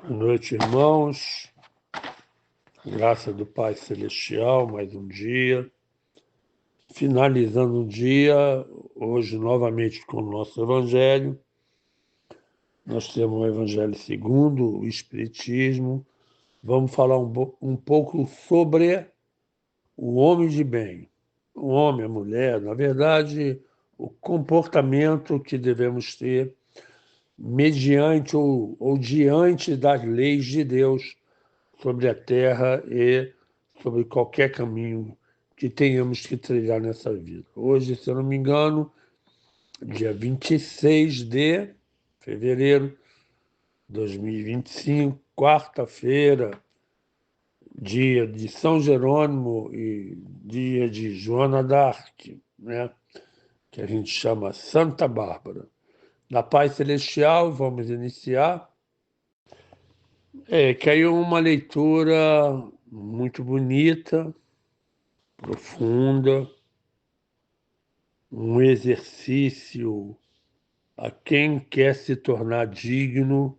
Boa noite, irmãos. Graça do Pai Celestial, mais um dia. Finalizando um dia, hoje novamente com o nosso Evangelho. Nós temos o Evangelho segundo o Espiritismo. Vamos falar um pouco sobre o homem de bem. O homem, a mulher, na verdade, o comportamento que devemos ter mediante ou diante das leis de Deus sobre a terra e sobre qualquer caminho que tenhamos que trilhar nessa vida. Hoje, se eu não me engano, dia 26 de fevereiro de 2025, quarta-feira, dia de São Jerônimo e dia de Joana d'Arc, né? Que a gente chama Santa Bárbara. Na Paz Celestial, vamos iniciar. Caiu uma leitura muito bonita, profunda, um exercício a quem quer se tornar digno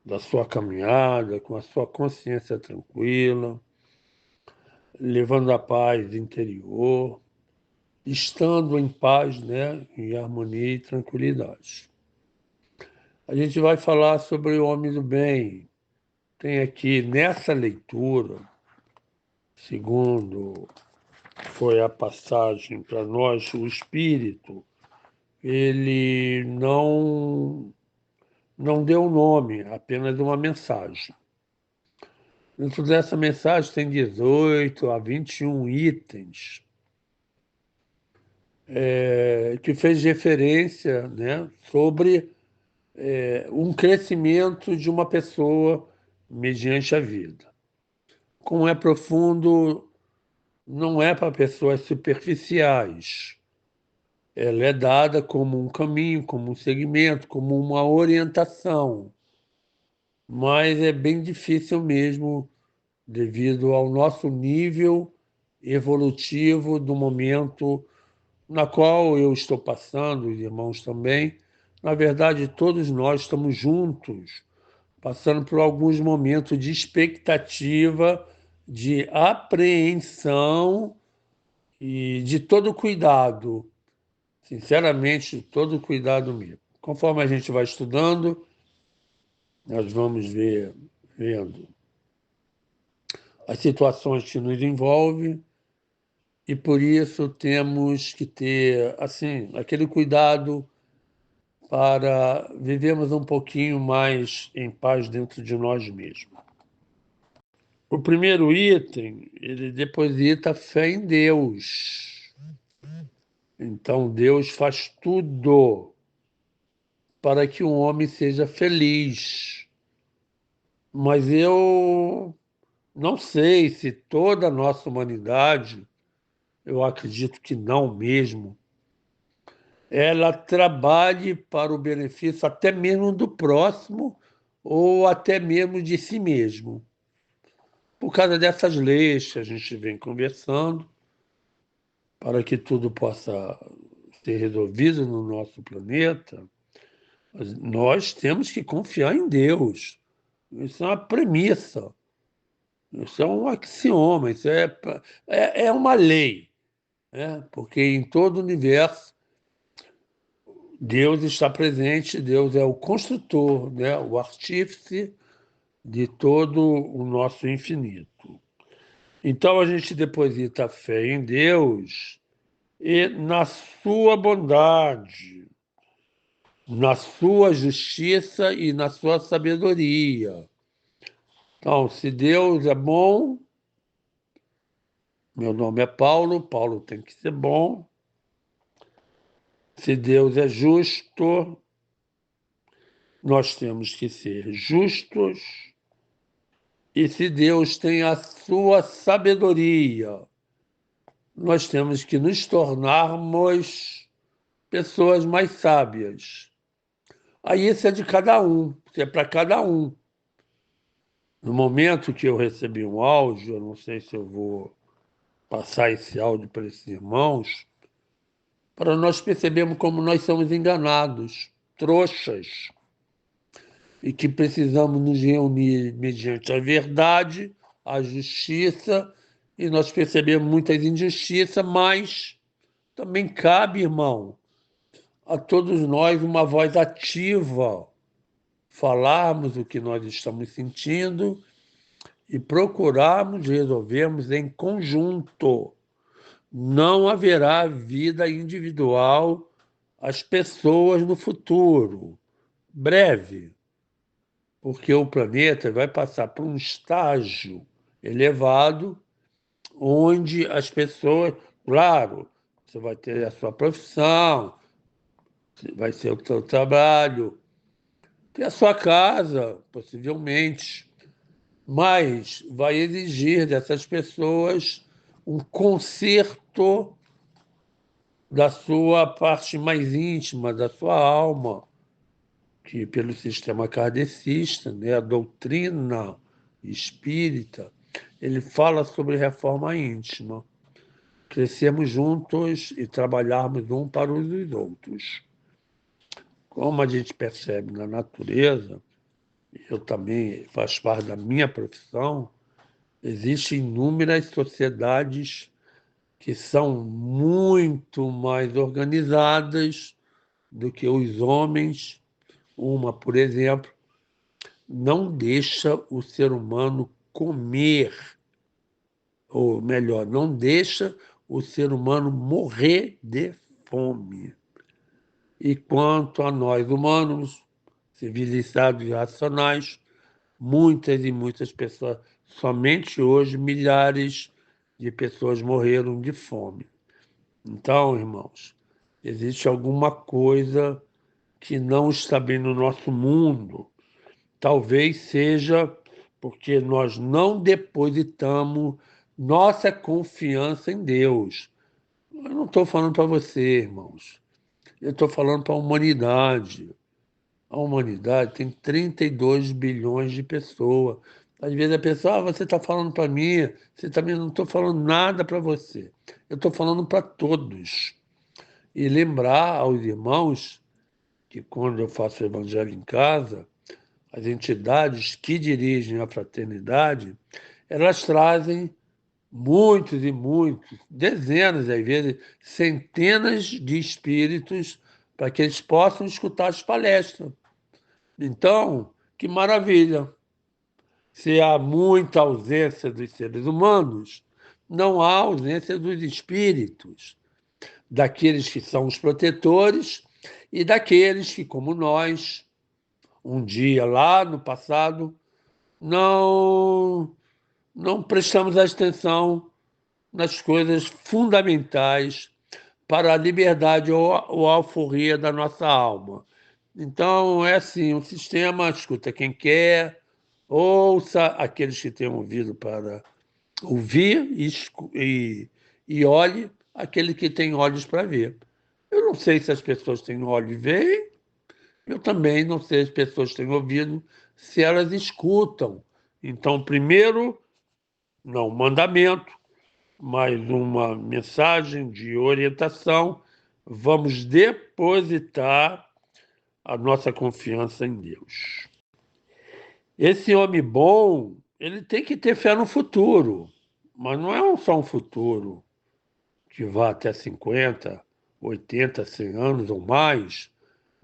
da sua caminhada, com a sua consciência tranquila, levando a paz interior, estando em paz, né, em harmonia e tranquilidade. A gente vai falar sobre o homem do bem. Tem aqui nessa leitura, segundo foi a passagem para nós, o Espírito, ele não deu nome, apenas uma mensagem. Dentro dessa mensagem tem 18 a 21 itens, que fez referência, né, sobre um crescimento de uma pessoa mediante a vida. Como é profundo, não é para pessoas superficiais. Ela é dada como um caminho, como um segmento, como uma orientação. Mas é bem difícil mesmo, devido ao nosso nível evolutivo do momento na qual eu estou passando, os irmãos também. Na verdade, todos nós estamos juntos, passando por alguns momentos de expectativa, de apreensão e de todo cuidado, sinceramente, todo cuidado mesmo. Conforme a gente vai estudando, nós vamos vendo as situações que nos envolvem e por isso temos que ter assim aquele cuidado para vivermos um pouquinho mais em paz dentro de nós mesmos. O primeiro item, ele deposita fé em Deus. Então Deus faz tudo para que o homem seja feliz. Mas eu não sei se toda a nossa humanidade, eu acredito que não mesmo, ela trabalhe para o benefício até mesmo do próximo ou até mesmo de si mesmo. Por causa dessas leis que a gente vem conversando, para que tudo possa ser resolvido no nosso planeta, nós temos que confiar em Deus. Isso é uma premissa, isso é um axioma, isso é uma lei, né? Porque em todo o universo Deus está presente, Deus é o construtor, né? O artífice de todo o nosso infinito. Então a gente deposita fé em Deus e na sua bondade, na sua justiça e na sua sabedoria. Então, se Deus é bom, meu nome é Paulo, Paulo tem que ser bom. Se Deus é justo, nós temos que ser justos. E se Deus tem a sua sabedoria, nós temos que nos tornarmos pessoas mais sábias. Aí isso é de cada um, isso é para cada um. No momento que eu recebi um áudio, eu não sei se eu vou passar esse áudio para esses irmãos, para nós percebermos como nós somos enganados, trouxas. e que precisamos nos reunir mediante a verdade, a justiça, e nós percebemos muitas injustiças, mas também cabe, irmão, a todos nós uma voz ativa, falarmos o que nós estamos sentindo e procurarmos resolvermos em conjunto. Não haverá vida individual às pessoas no futuro, breve, porque o planeta vai passar por um estágio elevado, onde as pessoas, claro, você vai ter a sua profissão, vai ser o seu trabalho, ter a sua casa, possivelmente, mas vai exigir dessas pessoas um conserto da sua parte mais íntima, da sua alma, que pelo sistema kardecista, né, a doutrina espírita, ele fala sobre reforma íntima, crescermos juntos e trabalharmos um para os outros. Como a gente percebe na natureza, eu também faço parte da minha profissão, existem inúmeras sociedades que são muito mais organizadas do que os homens. Uma, por exemplo, não deixa o ser humano comer, ou melhor, não deixa o ser humano morrer de fome. E quanto a nós humanos, civilizados e racionais, muitas e muitas pessoas, somente hoje milhares de pessoas morreram de fome. Então, irmãos, existe alguma coisa que não está bem no nosso mundo. Talvez seja porque nós não depositamos nossa confiança em Deus. Eu não estou falando para você, irmãos. Eu estou falando para a humanidade. A humanidade tem 32 bilhões de pessoas. Às vezes a pessoa, você está falando para mim, você também não estou falando nada para você. Eu estou falando para todos. E lembrar aos irmãos que quando eu faço o evangelho em casa, as entidades que dirigem a fraternidade, elas trazem muitos e muitos, dezenas, às vezes, centenas de espíritos para que eles possam escutar as palestras. Então, que maravilha! Se há muita ausência dos seres humanos, não há ausência dos espíritos, daqueles que são os protetores e daqueles que, como nós, um dia lá no passado, não, não prestamos atenção nas coisas fundamentais para a liberdade ou a alforria da nossa alma. Então, é assim, o sistema escuta quem quer, ouça aqueles que têm ouvido para ouvir e olhe aquele que tem olhos para ver. Eu não sei se as pessoas têm olhos e veem, eu também não sei se as pessoas têm ouvido, se elas escutam. Então, primeiro, não mandamento, mas uma mensagem de orientação, vamos depositar a nossa confiança em Deus. Esse homem bom, ele tem que ter fé no futuro, mas não é só um futuro que vá até 50, 80, 100 anos ou mais,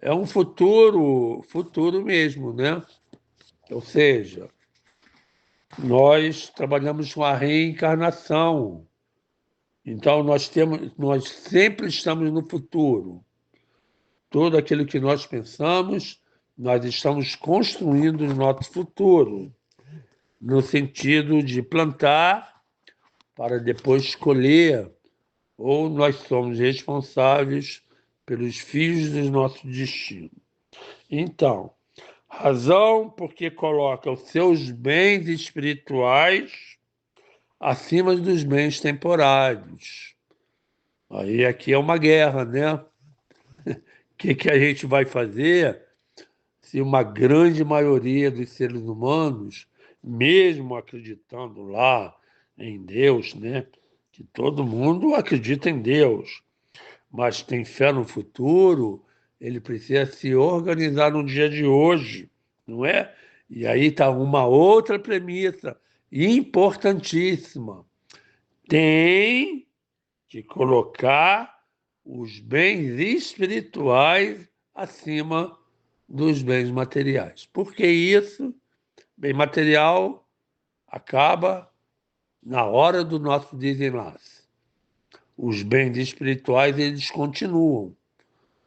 é um futuro mesmo, né? Ou seja, nós trabalhamos com a reencarnação. Então nós sempre estamos no futuro. Tudo aquilo que nós pensamos, nós estamos construindo o nosso futuro, no sentido de plantar para depois colher, ou nós somos responsáveis pelos fios do nosso destino. Então, razão porque coloca os seus bens espirituais acima dos bens temporários. Aí aqui é uma guerra, né? O que a gente vai fazer se uma grande maioria dos seres humanos, mesmo acreditando lá em Deus, né? Que todo mundo acredita em Deus, mas tem fé no futuro, ele precisa se organizar no dia de hoje não é? E aí está uma outra premissa importantíssima. Tem que colocar os bens espirituais acima dos bens materiais. Porque isso, bem material, acaba na hora do nosso desenlace. Os bens espirituais, eles continuam.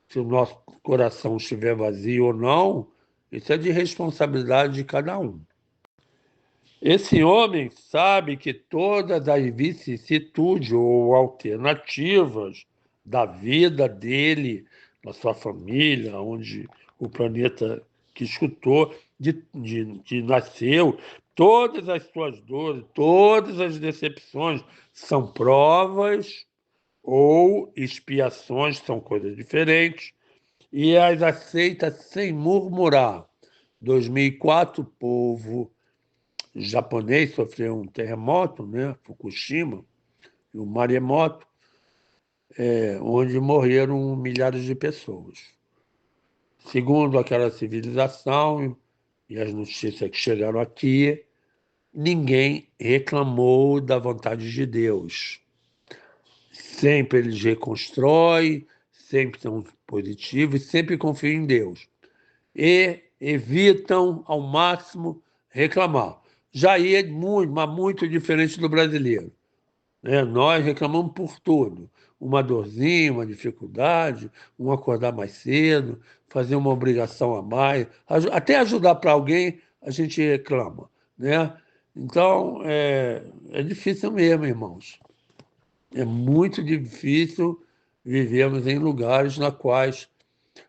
Se o nosso coração estiver vazio ou não, isso é de responsabilidade de cada um. Esse homem sabe que todas as vicissitudes ou alternativas da vida dele, da sua família, onde o planeta que escutou, de nasceu, todas as suas dores, todas as decepções são provas ou expiações, são coisas diferentes, e as aceita sem murmurar. 2004, o povo japonês sofreu um terremoto, né, Fukushima, e um maremoto, onde morreram milhares de pessoas. Segundo aquela civilização e as notícias que chegaram aqui, ninguém reclamou da vontade de Deus. Sempre eles reconstroem, sempre são positivos, sempre confiam em Deus. E evitam ao máximo reclamar. Já é muito, mas muito diferente do brasileiro, né? Nós reclamamos por tudo. Uma dorzinha, uma dificuldade, um acordar mais cedo, fazer uma obrigação a mais, até ajudar para alguém a gente reclama, né? Então, é difícil mesmo, irmãos. É muito difícil vivermos em lugares na quais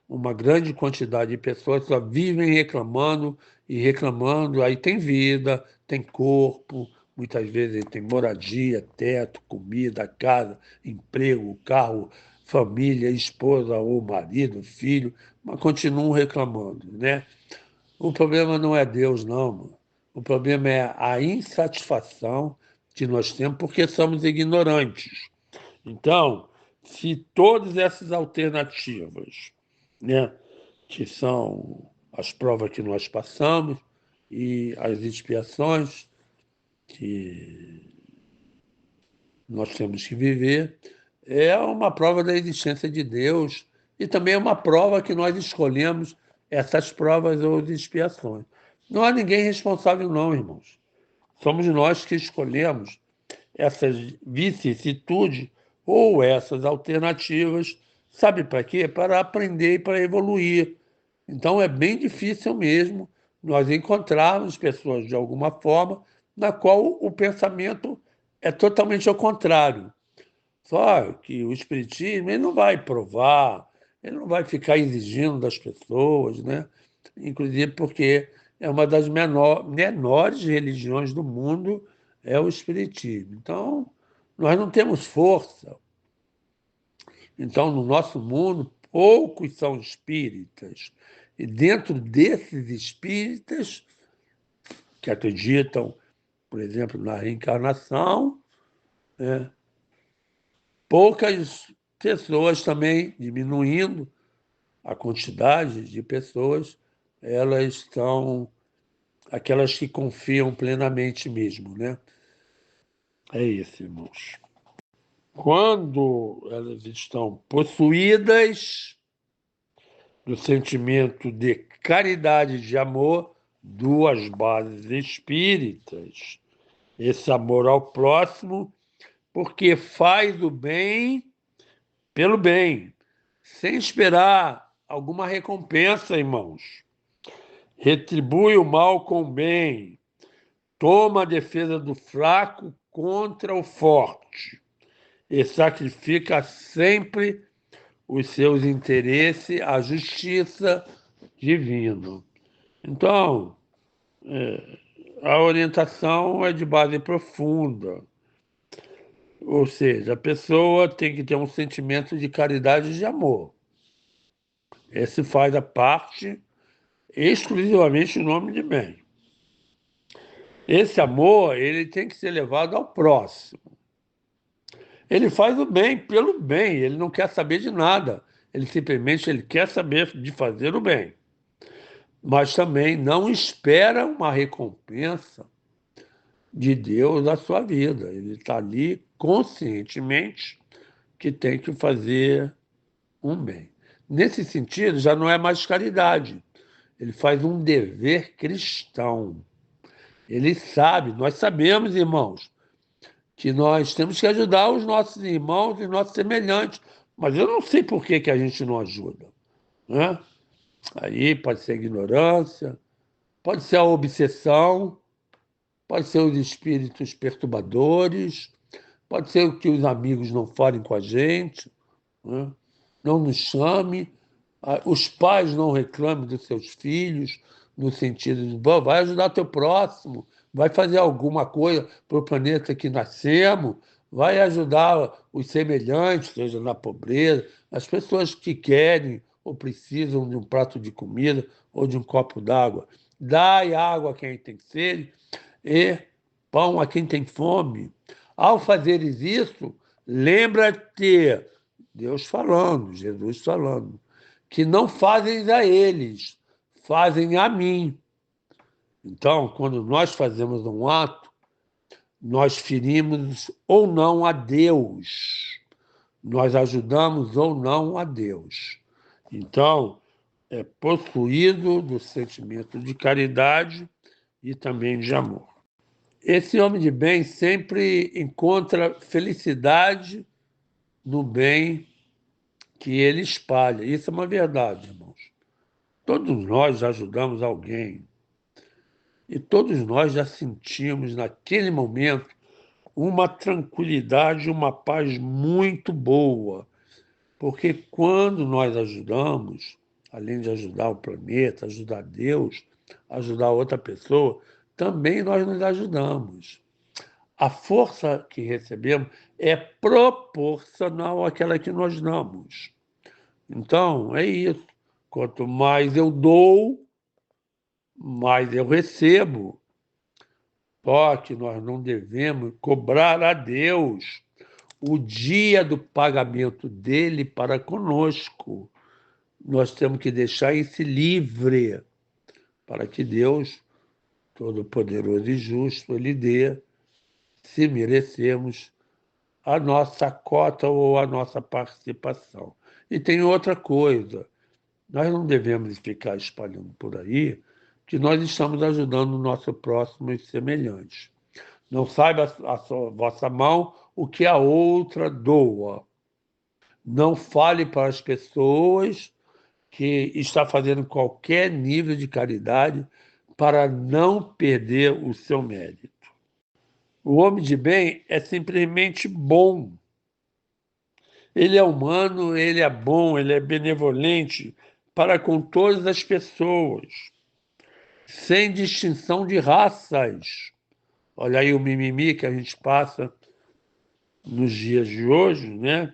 uma grande quantidade de pessoas só vivem reclamando e reclamando. Aí tem vida, tem corpo, muitas vezes tem moradia, teto, comida, casa, emprego, carro, família, esposa ou marido, filho, mas continuam reclamando, né? O problema não é Deus, não, mano. O problema é a insatisfação que nós temos porque somos ignorantes. Então, se todas essas alternativas, né, que são as provas que nós passamos e as expiações que nós temos que viver, é uma prova da existência de Deus e também é uma prova que nós escolhemos essas provas ou expiações. Não há ninguém responsável, não, irmãos. Somos nós que escolhemos essas vicissitudes ou essas alternativas, sabe para quê? Para aprender e para evoluir. Então é bem difícil mesmo nós encontrarmos pessoas de alguma forma na qual o pensamento é totalmente ao contrário. Só que o espiritismo ele não vai provar, ele não vai ficar exigindo das pessoas, né? Inclusive porque é uma das menores religiões do mundo, é o espiritismo. Então, nós não temos força. Então, no nosso mundo, poucos são espíritas. E dentro desses espíritas, que acreditam, por exemplo, na reencarnação, né, poucas pessoas também, diminuindo a quantidade de pessoas, elas são aquelas que confiam plenamente mesmo, né? É isso, irmãos. Quando elas estão possuídas do sentimento de caridade e de amor, duas bases espíritas. Esse amor ao próximo, porque faz o bem pelo bem, sem esperar alguma recompensa, irmãos. Retribui o mal com o bem, toma a defesa do fraco contra o forte e sacrifica sempre os seus interesses à justiça divina. Então, a orientação é de base profunda, ou seja, a pessoa tem que ter um sentimento de caridade e de amor. Esse faz a parte exclusivamente em nome de bem. Esse amor, ele tem que ser levado ao próximo. Ele faz o bem pelo bem, ele não quer saber de nada. Ele simplesmente quer saber de fazer o bem. mas também não espera uma recompensa de Deus na sua vida. Ele está ali conscientemente que tem que fazer um bem. Nesse sentido, já não é mais caridade. Ele faz um dever cristão. Ele sabe, nós sabemos, irmãos, que nós temos que ajudar os nossos irmãos e nossos semelhantes. Mas eu não sei por que a gente não ajuda, né? Aí pode ser a ignorância, pode ser a obsessão, pode ser os espíritos perturbadores, pode ser que os amigos não falem com a gente, né? Não nos chame, os pais não reclamem dos seus filhos, no sentido de, "Bom, vai ajudar teu próximo, vai fazer alguma coisa para o planeta que nascemos, vai ajudar os semelhantes, seja na pobreza, as pessoas que querem ou precisam de um prato de comida ou de um copo d'água. Dai água a quem tem sede e pão a quem tem fome. Ao fazeres isso, lembra-te, Deus falando, Jesus falando, que não fazem a eles, fazem a mim. Então, quando nós fazemos um ato, nós ferimos ou não a Deus, nós ajudamos ou não a Deus. Então, é possuído do sentimento de caridade e também de amor. Esse homem de bem sempre encontra felicidade no bem que ele espalha. Isso é uma verdade, irmãos. Todos nós já ajudamos alguém e todos nós já sentimos naquele momento uma tranquilidade, uma paz muito boa, porque quando nós ajudamos, além de ajudar o planeta, ajudar Deus, ajudar outra pessoa, também nós nos ajudamos. A força que recebemos é proporcional àquela que nós damos. Então, é isso. Quanto mais eu dou, mais eu recebo. Só que nós não devemos cobrar a Deus o dia do pagamento dele para conosco. Nós temos que deixar esse livre para que Deus, Todo-Poderoso e Justo, Ele dê, se merecemos, a nossa cota ou a nossa participação. E tem outra coisa, nós não devemos ficar espalhando por aí que nós estamos ajudando o nosso próximo e semelhante. Não saiba a vossa mão o que a outra doa. Não fale para as pessoas que está fazendo qualquer nível de caridade para não perder o seu mérito. O homem de bem é simplesmente bom. Ele é humano, ele é bom, ele é benevolente para com todas as pessoas, sem distinção de raças. Olha aí o mimimi que a gente passa nos dias de hoje, né?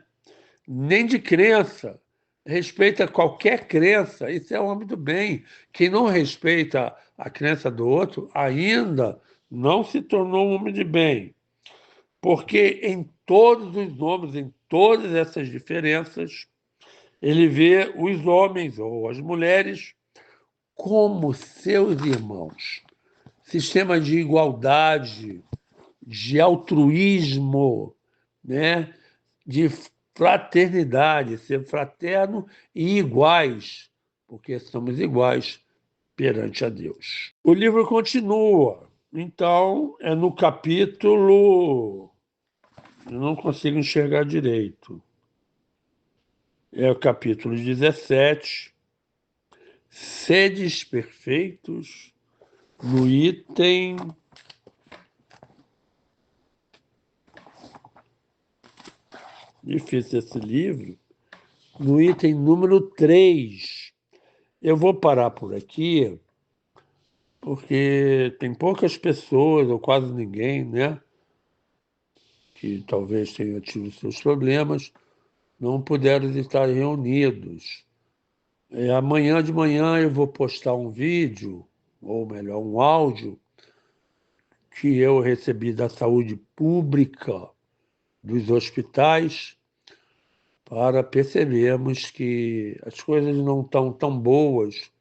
Nem de crença. Respeita qualquer crença, isso é o homem do bem. Quem não respeita a crença do outro ainda não se tornou um homem de bem. Porque em todos os homens, em todas essas diferenças, ele vê os homens ou as mulheres como seus irmãos. Sistema de igualdade, de altruísmo, né? De fraternidade, ser fraterno e iguais, porque somos iguais perante a Deus. O livro continua, então é no capítulo, eu não consigo enxergar direito, é o capítulo 17, sedes perfeitos, no item. Difícil esse livro. No item número 3. Eu vou parar por aqui, porque tem poucas pessoas, ou quase ninguém, né? Que talvez tenham tido seus problemas, não puderam estar reunidos. Amanhã de manhã eu vou postar um vídeo, ou melhor, um áudio, que eu recebi da saúde pública dos hospitais, para percebermos que as coisas não estão tão boas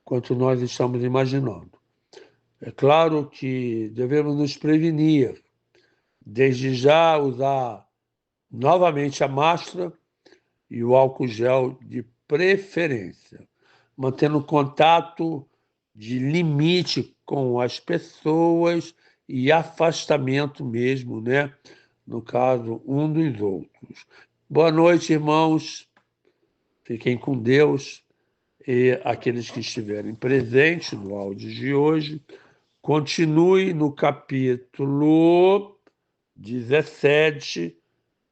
quanto nós estamos imaginando. É claro que devemos nos prevenir, desde já usar novamente a máscara e o álcool gel de preferência, mantendo contato de limite com as pessoas e afastamento mesmo, né? No caso, um dos outros. Boa noite, irmãos. Fiquem com Deus. E aqueles que estiverem presentes no áudio de hoje, continue no capítulo 17,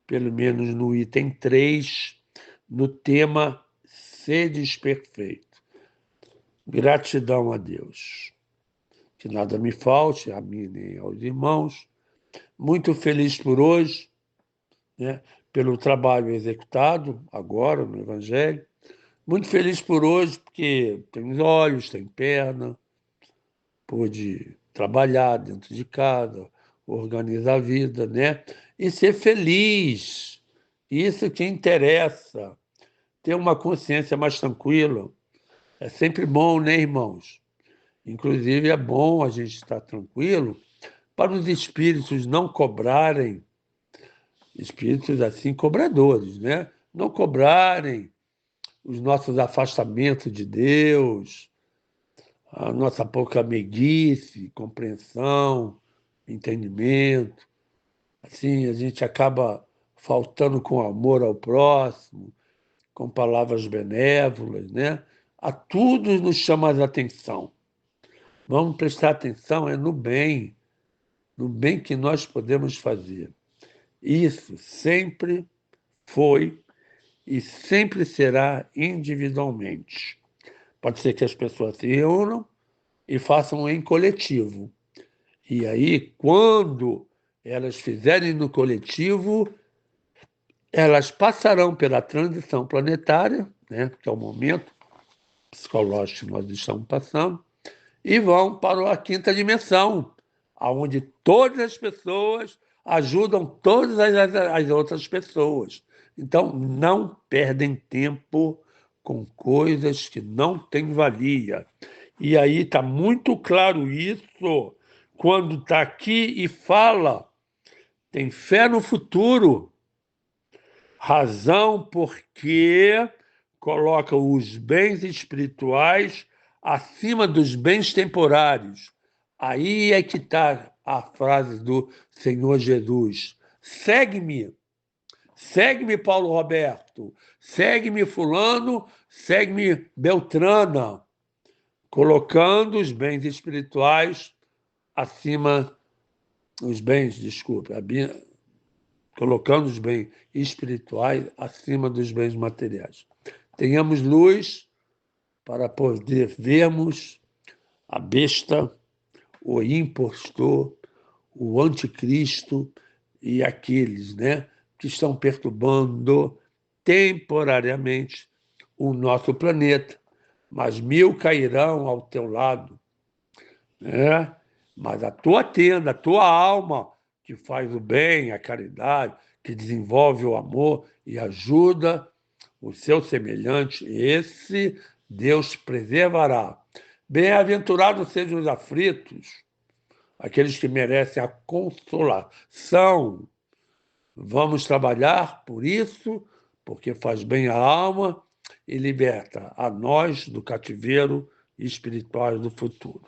pelo menos no item 3, no tema Sedes Perfeito. Gratidão a Deus. Que nada me falte, a mim nem aos irmãos. Muito feliz por hoje, né, pelo trabalho executado agora no Evangelho. Muito feliz por hoje, porque tenho olhos, tenho perna, pude trabalhar dentro de casa, organizar a vida, né? E ser feliz. Isso que interessa. Ter uma consciência mais tranquila. É sempre bom, né, irmãos? Inclusive, é bom a gente estar tranquilo para os espíritos não cobrarem, espíritos assim cobradores, né? Não cobrarem os nossos afastamentos de Deus, a nossa pouca meiguice, compreensão, entendimento. Assim, a gente acaba faltando com amor ao próximo, com palavras benévolas, né? A tudo nos chama a atenção. Vamos prestar atenção no bem que nós podemos fazer. Isso sempre foi e sempre será individualmente. Pode ser que as pessoas se reúnam e façam em coletivo. E aí, quando elas fizerem no coletivo, elas passarão pela transição planetária, né, que é o momento psicológico que nós estamos passando, e vão para a quinta dimensão, onde todas as pessoas ajudam todas as outras pessoas. Então, não perdem tempo com coisas que não têm valia. E aí está muito claro isso quando está aqui e fala, tem fé no futuro, razão porque coloca os bens espirituais acima dos bens temporários. Aí é que está a frase do Senhor Jesus. Segue-me, segue-me, Paulo Roberto, segue-me, fulano, segue-me, Beltrana, colocando os bens espirituais acima, os bens, desculpe, colocando os bens espirituais acima dos bens materiais. Tenhamos luz para poder vermos a besta, o impostor, o anticristo e aqueles, né, que estão perturbando temporariamente o nosso planeta. Mas 1000 cairão ao teu lado, né? Mas a tua tenda, a tua alma, que faz o bem, a caridade, que desenvolve o amor e ajuda o seu semelhante, esse Deus preservará. Bem-aventurados sejam os aflitos, aqueles que merecem a consolação. Vamos trabalhar por isso, porque faz bem à alma e liberta a nós do cativeiro espiritual do futuro.